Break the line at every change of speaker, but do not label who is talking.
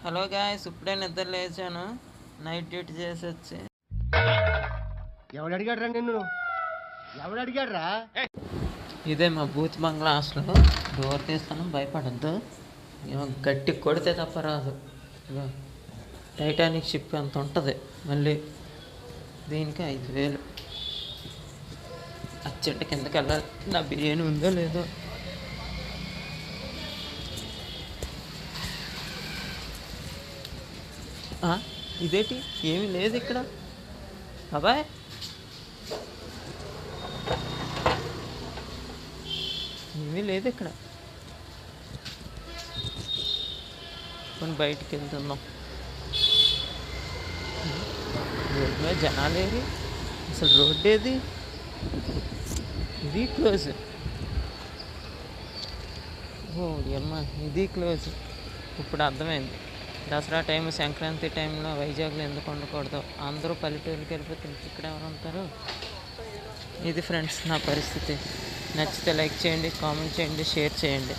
Hello guys, ఇప్పుడే నిద్ర లేచాను. నైట్ డ్యూటీ చేసి వచ్చి.
ఎవడు అడిగాడ్రా నిన్ను? ఎవడు అడిగాడ్రా?
ఇదే మా బూత్ బంగ్లా హాస్టల్. డోర్ తీస్తాను, భయపడద్దు. ఏమో గట్టి కొడితే తప్ప రాదు. ఇగో టైటానిక్ షిప్ అంత ఉంటుంది. మళ్ళీ దీనికి 5,000. అచ్చంటే కిందకి వెళ్ళాలి. నా బిర్యానీ ఉందో లేదో. ఇదేంటి, ఏమీ లేదు ఇక్కడ. బాబాయ్, ఏమీ లేదు ఇక్కడ. కొన్ని బయటికి వెళ్తున్నాం. రోడ్డు మీద జనాలేరి, అసలు రోడ్డు ఏది? ఇది క్లోజ్. ఓ అమ్మ, ఇది క్లోజ్. ఇప్పుడు అర్థమైంది. దసరా టైం, సంక్రాంతి టైంలో వైజాగ్లో ఎందుకు ఉండకూడదు. అందరూ పల్లెటూరుకి వెళ్ళిపోతే ఇక్కడ ఎవరు ఉంటారు? ఇది ఫ్రెండ్స్ నా పరిస్థితి. నచ్చితే లైక్ చేయండి, కామెంట్ చేయండి, షేర్ చేయండి.